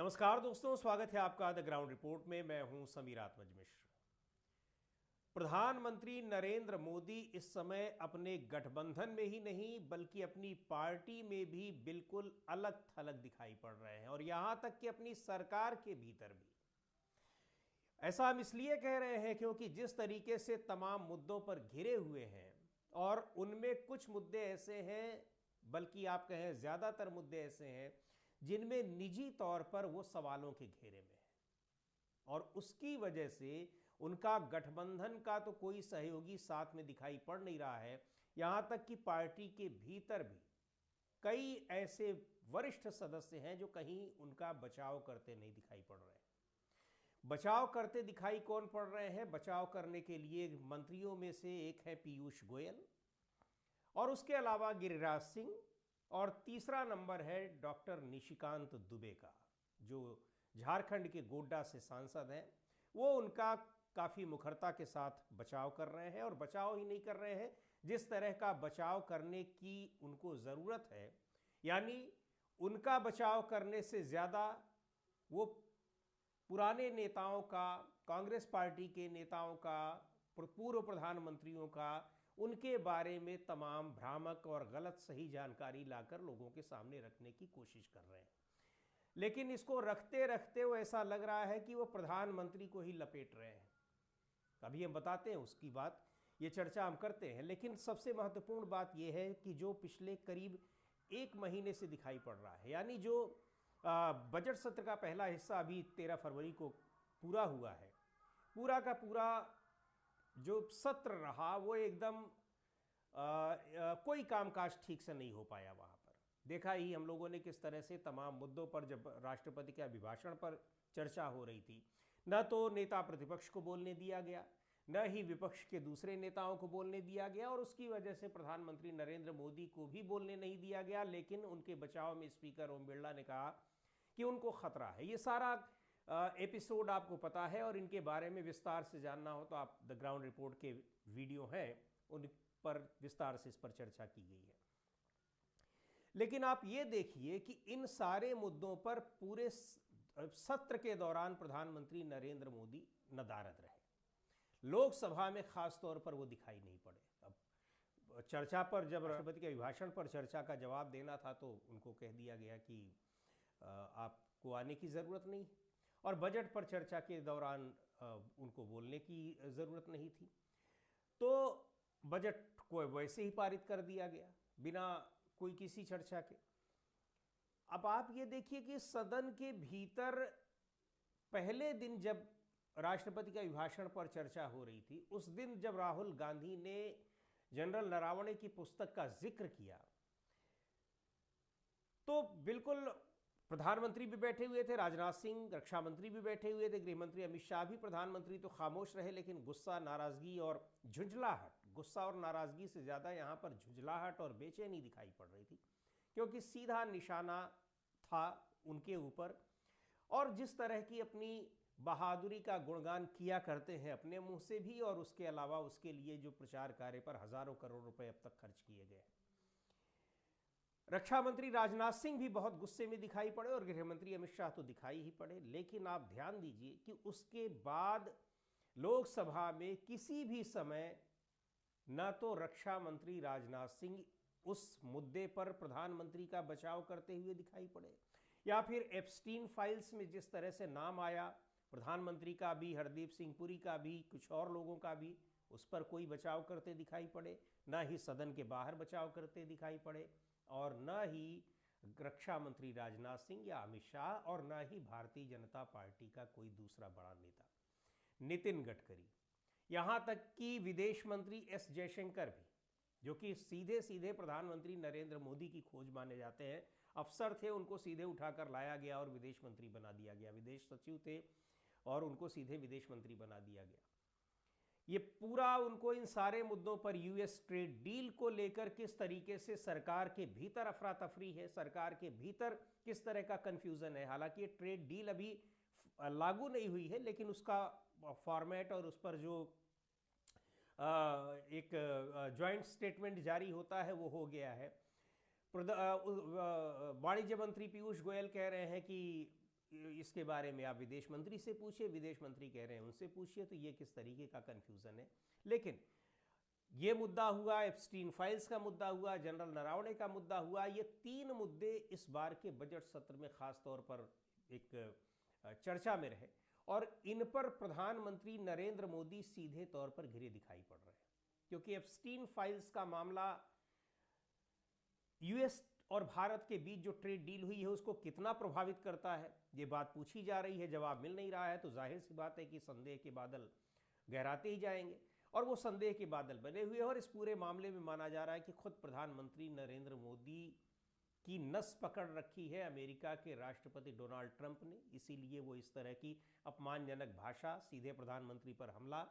नमस्कार दोस्तों, स्वागत है आपका द ग्राउंड रिपोर्ट में। मैं हूं समीर आत्मज मिश्र। प्रधानमंत्री नरेंद्र मोदी इस समय अपने गठबंधन में ही नहीं बल्कि अपनी पार्टी में भी बिल्कुल अलग थलग दिखाई पड़ रहे हैं, और यहां तक कि अपनी सरकार के भीतर भी। ऐसा हम इसलिए कह रहे हैं क्योंकि जिस तरीके से तमाम मुद्दों पर घिरे हुए हैं, और उनमें कुछ मुद्दे ऐसे हैं, बल्कि आप कहें ज्यादातर मुद्दे ऐसे हैं जिनमें निजी तौर पर वो सवालों के घेरे में है, और उसकी वजह से उनका गठबंधन का तो कोई सहयोगी साथ में दिखाई पड़ नहीं रहा है। यहां तक कि पार्टी के भीतर भी कई ऐसे वरिष्ठ सदस्य हैं जो कहीं उनका बचाव करते नहीं दिखाई पड़ रहे हैं। बचाव करते दिखाई कौन पड़ रहे हैं? बचाव करने के लिए मंत्रियों में से एक है पीयूष गोयल, और उसके अलावा गिरिराज सिंह, और तीसरा नंबर है डॉक्टर निशिकांत दुबे का, जो झारखंड के गोड्डा से सांसद हैं। वो उनका काफ़ी मुखरता के साथ बचाव कर रहे हैं, और बचाव ही नहीं कर रहे हैं, जिस तरह का बचाव करने की उनको ज़रूरत है, यानी उनका बचाव करने से ज़्यादा वो पुराने नेताओं का, कांग्रेस पार्टी के नेताओं का, पूर्व प्रधानमंत्रियों का, उनके बारे में तमाम भ्रामक और गलत सही जानकारी लाकर लोगों के सामने रखने की कोशिश कर रहे हैं। लेकिन इसको रखते रखते वो ऐसा लग रहा है कि वो प्रधानमंत्री को ही लपेट रहे हैं। अभी हम बताते हैं उसकी बात, ये चर्चा हम करते हैं। लेकिन सबसे महत्वपूर्ण बात यह है कि जो पिछले करीब एक महीने से दिखाई पड़ रहा है, यानी जो बजट सत्र का पहला हिस्सा अभी 13 फरवरी को पूरा हुआ है, पूरा का पूरा जो सत्र रहा वो एकदम कोई कामकाज ठीक से नहीं हो पाया। वहाँ पर देखा ही हम लोगों ने किस तरह से तमाम मुद्दों पर, जब राष्ट्रपति के अभिभाषण पर चर्चा हो रही थी, न तो नेता प्रतिपक्ष को बोलने दिया गया, न ही विपक्ष के दूसरे नेताओं को बोलने दिया गया, और उसकी वजह से प्रधानमंत्री नरेंद्र मोदी को भी बोलने नहीं दिया गया। लेकिन उनके बचाव में स्पीकर ओम बिरला ने कहा कि उनको खतरा है। ये सारा एपिसोड आपको पता है, और इनके बारे में विस्तार से जानना हो तो आप द ग्राउंड रिपोर्ट के वीडियो हैं, उन पर विस्तार से इस पर चर्चा की गई है। लेकिन आप ये देखिए कि इन सारे मुद्दों पर पूरे सत्र के दौरान प्रधानमंत्री नरेंद्र मोदी नदारद रहे। लोकसभा में खास तौर पर वो दिखाई नहीं पड़े। अब चर्चा पर, जब राष्ट्रपति के अभिभाषण पर चर्चा का जवाब देना था, तो उनको कह दिया गया कि आपको आने की ज़रूरत नहीं, और बजट पर चर्चा के दौरान उनको बोलने की ज़रूरत नहीं थी। तो बजट को वैसे ही पारित कर दिया गया बिना कोई किसी चर्चा के। अब आप ये देखिए कि सदन के भीतर पहले दिन जब राष्ट्रपति के अभिभाषण पर चर्चा हो रही थी, उस दिन जब राहुल गांधी ने जनरल नरावणे की पुस्तक का जिक्र किया, तो बिल्कुल प्रधानमंत्री भी बैठे हुए थे, राजनाथ सिंह, रक्षा मंत्री भी बैठे हुए थे, गृह मंत्री अमित शाह भी, प्रधानमंत्री तो खामोश रहे। लेकिन गुस्सा, नाराजगी और झुंझलाहट, गुस्सा और नाराजगी से ज़्यादा यहाँ पर झुंझलाहट और बेचैनी दिखाई पड़ रही थी, क्योंकि सीधा निशाना था उनके ऊपर। और जिस तरह की अपनी बहादुरी का गुणगान किया करते हैं अपने मुंह से भी, और उसके अलावा उसके लिए जो प्रचार कार्य पर हज़ारों करोड़ रुपए अब तक खर्च किए गए। रक्षा मंत्री राजनाथ सिंह भी बहुत गुस्से में दिखाई पड़े, और गृह मंत्री अमित शाह तो दिखाई ही पड़े। लेकिन आप ध्यान दीजिए कि उसके बाद लोकसभा में किसी भी समय न तो रक्षा मंत्री राजनाथ सिंह उस मुद्दे पर प्रधानमंत्री का बचाव करते हुए दिखाई पड़े, या फिर एप्स्टीन फाइल्स में जिस तरह से नाम आया प्रधानमंत्री का भी, हरदीप सिंह पुरी का भी, कुछ और लोगों का भी, उस पर कोई बचाव करते दिखाई पड़े। न ही सदन के बाहर बचाव करते दिखाई पड़े, और न ही रक्षा मंत्री राजनाथ सिंह या अमित शाह, और न ही भारतीय जनता पार्टी का कोई दूसरा बड़ा नेता नितिन गडकरी, यहां तक कि विदेश मंत्री एस जयशंकर भी, जो कि सीधे सीधे प्रधानमंत्री नरेंद्र मोदी की खोज माने जाते हैं, अफसर थे, उनको सीधे उठाकर लाया गया और विदेश मंत्री बना दिया गया। विदेश सचिव थे और उनको सीधे विदेश मंत्री बना दिया गया। ये पूरा उनको इन सारे मुद्दों पर, यूएस ट्रेड डील को लेकर किस तरीके से सरकार के भीतर अफरा तफरी है, सरकार के भीतर किस तरह का कंफ्यूजन है। हालांकि ये ट्रेड डील अभी लागू नहीं हुई है, लेकिन उसका फॉर्मेट और उस पर जो एक जॉइंट स्टेटमेंट जारी होता है वो हो गया है। वाणिज्य मंत्री पीयूष गोयल कह रहे हैं कि इसके बारे में आप विदेश मंत्री से पूछिए, विदेश मंत्री कह रहे हैं उनसे पूछिए, तो ये किस तरीके का कन्फ्यूज़न है। लेकिन ये मुद्दा हुआ, एप्स्टीन फाइल्स का मुद्दा हुआ, जनरल नरवणे का मुद्दा हुआ, ये तीन मुद्दे इस बार के बजट सत्र में खास तौर पर एक चर्चा में रहे और इन पर प्रधानमंत्री नरेंद्र मोदी सीधे तौर पर घिरे दिखाई पड़ रहे हैं, क्योंकि एप्स्टीन फाइल्स का मामला यूएस और भारत के बीच जो ट्रेड डील हुई है उसको कितना प्रभावित करता है, ये बात पूछी जा रही है। जवाब मिल नहीं रहा है, तो जाहिर सी बात है कि संदेह के बादल गहराते ही जाएंगे और वो संदेह के बादल बने हुए हैं। और इस पूरे मामले में माना जा रहा है कि खुद प्रधानमंत्री नरेंद्र मोदी की नस पकड़ रखी है अमेरिका के राष्ट्रपति डोनाल्ड ट्रंप ने, इसीलिए वो इस तरह की अपमानजनक भाषा सीधे प्रधानमंत्री पर हमला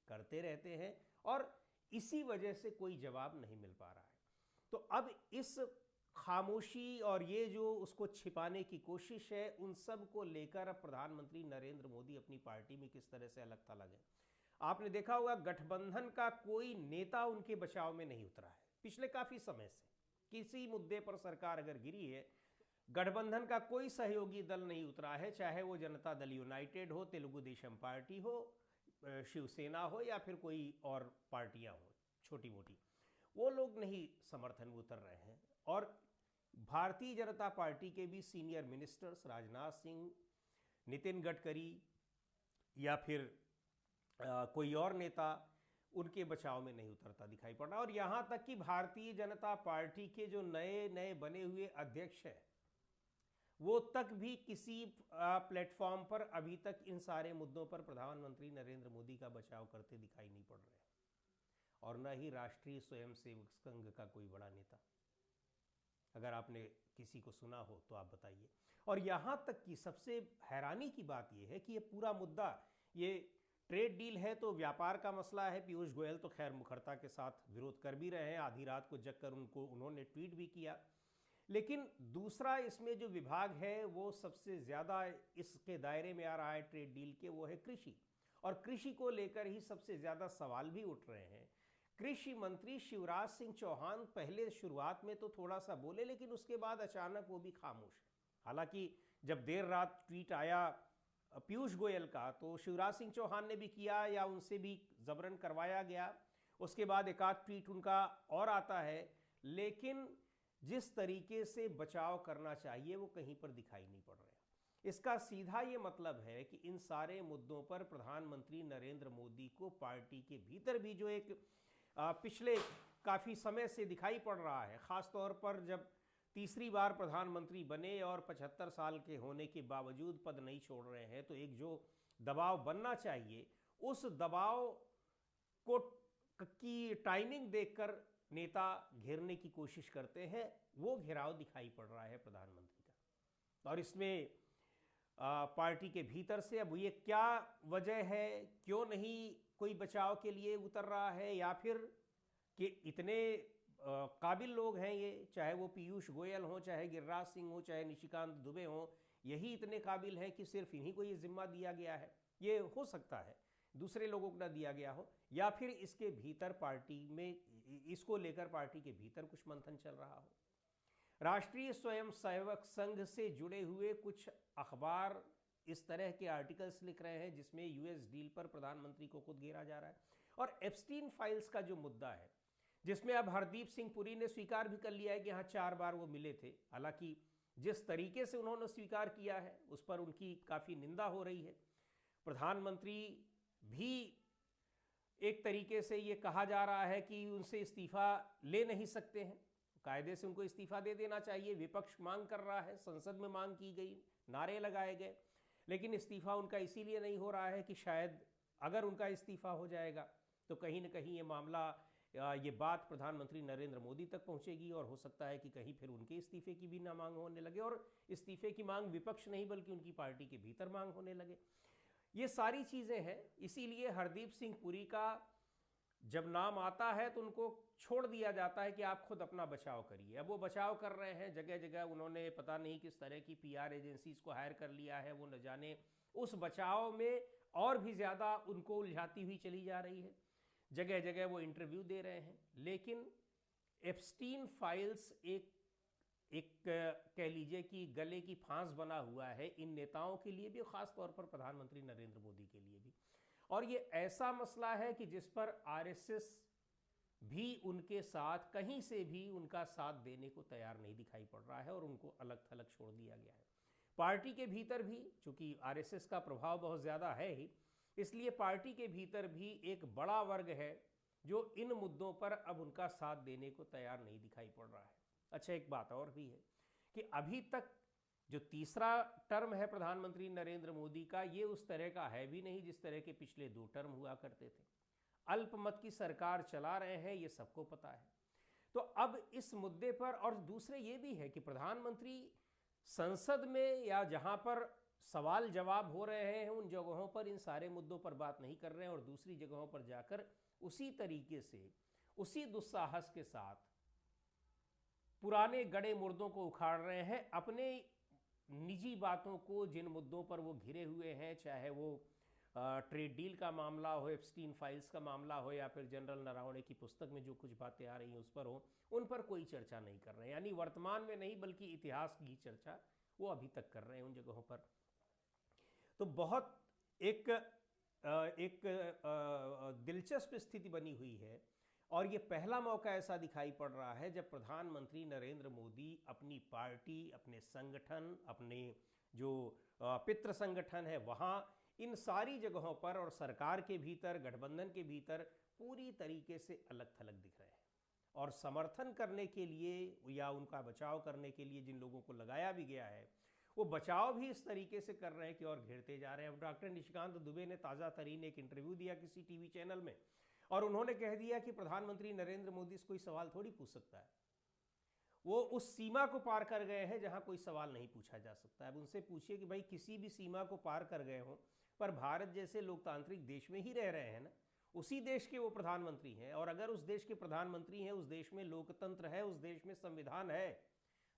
करते रहते हैं और इसी वजह से कोई जवाब नहीं मिल पा रहा है। तो अब इस खामोशी और ये जो उसको छिपाने की कोशिश है, उन सब को लेकर अब प्रधानमंत्री नरेंद्र मोदी अपनी पार्टी में किस तरह से अलग थलग है। आपने देखा होगा गठबंधन का कोई नेता उनके बचाव में नहीं उतरा है पिछले काफी समय से। किसी मुद्दे पर सरकार अगर गिरी है, गठबंधन का कोई सहयोगी दल नहीं उतरा है, चाहे वो जनता दल यूनाइटेड हो, तेलुगु देशम पार्टी हो, शिवसेना हो या फिर कोई और पार्टियां हो छोटी मोटी, वो लोग नहीं समर्थन में उतर रहे हैं। और भारतीय जनता पार्टी के भी सीनियर मिनिस्टर्स राजनाथ सिंह, नितिन गडकरी या फिर कोई और नेता उनके बचाव में नहीं उतरता दिखाई पड़ रहा। और यहाँ तक कि भारतीय जनता पार्टी के जो नए नए बने हुए अध्यक्ष हैं, वो तक भी किसी प्लेटफॉर्म पर अभी तक इन सारे मुद्दों पर प्रधानमंत्री नरेंद्र मोदी का बचाव करते दिखाई नहीं पड़ रहे, और न ही राष्ट्रीय स्वयंसेवक संघ का कोई बड़ा नेता। अगर आपने किसी को सुना हो तो आप बताइए। और यहाँ तक कि सबसे हैरानी की बात यह है कि ये पूरा मुद्दा, ये ट्रेड डील है तो व्यापार का मसला है। पीयूष गोयल तो खैर मुखरता के साथ विरोध कर भी रहे हैं, आधी रात को जग कर उन्होंने ट्वीट भी किया। लेकिन दूसरा इसमें जो विभाग है वो सबसे ज़्यादा इसके दायरे में आ रहा है ट्रेड डील के, वो है कृषि। और कृषि को लेकर ही सबसे ज़्यादा सवाल भी उठ रहे हैं। कृषि मंत्री शिवराज सिंह चौहान पहले शुरुआत में तो थोड़ा सा बोले, लेकिन उसके बाद अचानक वो भी खामोश है। हालांकि जब देर रात ट्वीट आया पीयूष गोयल का, तो शिवराज सिंह चौहान ने भी किया या उनसे भी जबरन करवाया गया, उसके बाद एक आध ट्वीट उनका और आता है, लेकिन जिस तरीके से बचाव करना चाहिए वो कहीं पर दिखाई नहीं पड़ रहा है। इसका सीधा ये मतलब है कि इन सारे मुद्दों पर प्रधानमंत्री नरेंद्र मोदी को पार्टी के भीतर भी जो एक पिछले काफ़ी समय से दिखाई पड़ रहा है, ख़ास तौर पर जब तीसरी बार प्रधानमंत्री बने और 75 साल के होने के बावजूद पद नहीं छोड़ रहे हैं, तो एक जो दबाव बनना चाहिए, उस दबाव को की टाइमिंग देखकर नेता घेरने की कोशिश करते हैं, वो घेराव दिखाई पड़ रहा है प्रधानमंत्री का। और इसमें पार्टी के भीतर से अब ये क्या वजह है, क्यों नहीं कोई बचाव के लिए उतर रहा है, या फिर कि इतने काबिल लोग हैं ये, चाहे वो पीयूष गोयल हो, चाहे गिरिराज सिंह हो, चाहे निशिकांत दुबे हो, यही इतने काबिल हैं कि सिर्फ इन्हीं को ये जिम्मा दिया गया है। ये हो सकता है दूसरे लोगों को ना दिया गया हो, या फिर इसके भीतर पार्टी में इसको लेकर पार्टी के भीतर कुछ मंथन चल रहा हो। राष्ट्रीय स्वयंसेवक संघ से जुड़े हुए कुछ अखबार इस तरह के आर्टिकल्स लिख रहे हैं जिसमें यूएस डील पर प्रधानमंत्री को खुद घेरा जा रहा है। और एप्स्टीन फाइल्स का जो मुद्दा है, जिसमें अब हरदीप सिंह पुरी ने स्वीकार भी कर लिया है कि हाँ 4 बार वो मिले थे। हालांकि जिस तरीके से उन्होंने स्वीकार किया है उस पर उनकी काफ़ी निंदा हो रही है। प्रधानमंत्री भी एक तरीके से ये कहा जा रहा है कि उनसे इस्तीफा ले नहीं सकते हैं, कायदे से उनको इस्तीफा दे देना चाहिए। विपक्ष मांग कर रहा है, संसद में मांग की गई, नारे लगाए गए, लेकिन इस्तीफा उनका इसीलिए नहीं हो रहा है कि शायद अगर उनका इस्तीफा हो जाएगा तो कहीं ना कहीं ये मामला, ये बात प्रधानमंत्री नरेंद्र मोदी तक पहुंचेगी और हो सकता है कि कहीं फिर उनके इस्तीफे की भी ना मांग होने लगे, और इस्तीफे की मांग विपक्ष नहीं बल्कि उनकी पार्टी के भीतर मांग होने लगे। ये सारी चीज़ें हैं, इसीलिए हरदीप सिंह पुरी का जब नाम आता है तो उनको छोड़ दिया जाता है कि आप खुद अपना बचाव करिए। अब वो बचाव कर रहे हैं, जगह जगह उन्होंने पता नहीं किस तरह की पीआर एजेंसीज को हायर कर लिया है, वो न जाने उस बचाव में और भी ज़्यादा उनको उलझाती हुई चली जा रही है। जगह जगह वो इंटरव्यू दे रहे हैं, लेकिन एप्स्टीन फाइल्स एक कह लीजिए कि गले की फांस बना हुआ है इन नेताओं के लिए भी, खास तौर पर प्रधानमंत्री नरेंद्र मोदी के लिए भी। और ये ऐसा मसला है कि जिस पर आरएसएस भी उनके साथ कहीं से भी उनका साथ देने को तैयार नहीं दिखाई पड़ रहा है और उनको अलग थलग छोड़ दिया गया है। पार्टी के भीतर भी, चूंकि आरएसएस का प्रभाव बहुत ज़्यादा है ही, इसलिए पार्टी के भीतर भी एक बड़ा वर्ग है जो इन मुद्दों पर अब उनका साथ देने को तैयार नहीं दिखाई पड़ रहा है। अच्छा, एक बात और भी है कि अभी तक जो तीसरा टर्म है प्रधानमंत्री नरेंद्र मोदी का, ये उस तरह का है भी नहीं जिस तरह के पिछले 2 टर्म हुआ करते थे। अल्पमत की सरकार चला रहे हैं, ये सबको पता है। तो अब इस मुद्दे पर, और दूसरे ये भी है कि प्रधानमंत्री संसद में या जहां पर सवाल जवाब हो रहे हैं उन जगहों पर इन सारे मुद्दों पर बात नहीं कर रहे हैं, और दूसरी जगहों पर जाकर उसी तरीके से, उसी दुस्साहस के साथ पुराने गड़े मुर्दों को उखाड़ रहे हैं। अपने निजी बातों को, जिन मुद्दों पर वो घिरे हुए हैं, चाहे वो ट्रेड डील का मामला हो, एप्स्टीन फाइल्स का मामला हो, या फिर जनरल नरवणे की पुस्तक में जो कुछ बातें आ रही हैं उस पर हो, उन पर कोई चर्चा नहीं कर रहे हैं। यानी वर्तमान में नहीं बल्कि इतिहास की चर्चा वो अभी तक कर रहे हैं उन जगहों पर। तो बहुत एक दिलचस्प स्थिति बनी हुई है, और ये पहला मौका ऐसा दिखाई पड़ रहा है जब प्रधानमंत्री नरेंद्र मोदी अपनी पार्टी, अपने संगठन, अपने जो पितृ संगठन है वहाँ, इन सारी जगहों पर और सरकार के भीतर, गठबंधन के भीतर पूरी तरीके से अलग थलग दिख रहे हैं। और समर्थन करने के लिए या उनका बचाव करने के लिए जिन लोगों को लगाया भी गया है, वो बचाव भी इस तरीके से कर रहे हैं कि और घेरते जा रहे हैं। अब डॉक्टर निशिकांत दुबे ने ताज़ा तरीन एक इंटरव्यू दिया किसी टीवी चैनल में, और उन्होंने कह दिया कि प्रधानमंत्री नरेंद्र मोदी से कोई सवाल थोड़ी पूछ सकता है, वो उस सीमा को पार कर गए हैं जहां कोई सवाल नहीं पूछा जा सकता है। अब उनसे पूछिए कि भाई किसी भी सीमा को पार कर गए हो, पर भारत जैसे लोकतांत्रिक देश में ही रह रहे हैं ना, उसी देश के वो प्रधानमंत्री हैं, और अगर उस देश के प्रधानमंत्री हैं, उस देश में लोकतंत्र है, उस देश में संविधान है,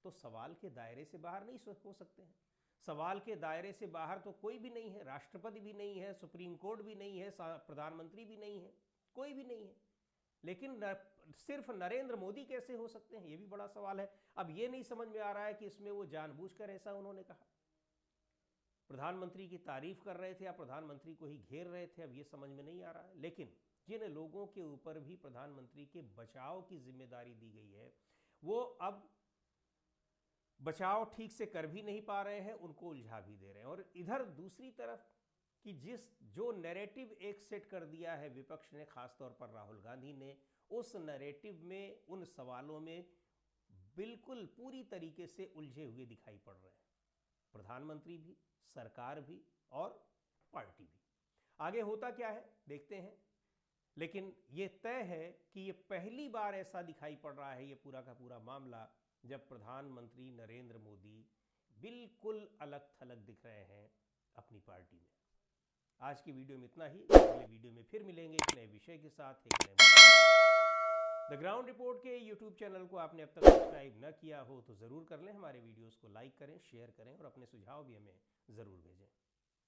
तो सवाल के दायरे से बाहर नहीं हो सकते हैं। सवाल के दायरे से बाहर तो कोई भी नहीं है, राष्ट्रपति भी नहीं है, सुप्रीम कोर्ट भी नहीं है, प्रधानमंत्री भी नहीं है, कोई भी नहीं है। लेकिन सिर्फ नरेंद्र मोदी कैसे हो सकते हैं, ये भी बड़ा सवाल है। अब ये नहीं समझ में आ रहा है कि इसमें वो जानबूझकर ऐसा उन्होंने कहा, प्रधानमंत्री की तारीफ कर रहे थे या प्रधानमंत्री को ही घेर रहे थे, अब ये समझ में नहीं आ रहा है। लेकिन जिन लोगों के ऊपर भी प्रधानमंत्री के बचाव की जिम्मेदारी दी गई है, वो अब बचाव ठीक से कर भी नहीं पा रहे हैं, उनको उलझा भी दे रहे हैं। और इधर दूसरी तरफ कि जो नैरेटिव एक सेट कर दिया है विपक्ष ने, खासतौर पर राहुल गांधी ने, उस नैरेटिव में, उन सवालों में बिल्कुल पूरी तरीके से उलझे हुए दिखाई पड़ रहे हैं प्रधानमंत्री भी, सरकार भी और पार्टी भी। आगे होता क्या है देखते हैं, लेकिन ये तय है कि ये पहली बार ऐसा दिखाई पड़ रहा है, ये पूरा का पूरा मामला, जब प्रधानमंत्री नरेंद्र मोदी बिल्कुल अलग थलग दिख रहे हैं अपनी पार्टी में। आज की वीडियो में इतना ही। अगले वीडियो में फिर मिलेंगे एक नए विषय के साथ, एक नए द ग्राउंड रिपोर्ट के यूट्यूब चैनल को आपने अब तक सब्सक्राइब न किया हो तो ज़रूर कर लें। हमारे वीडियोस को लाइक करें, शेयर करें और अपने सुझाव भी हमें ज़रूर भेजें।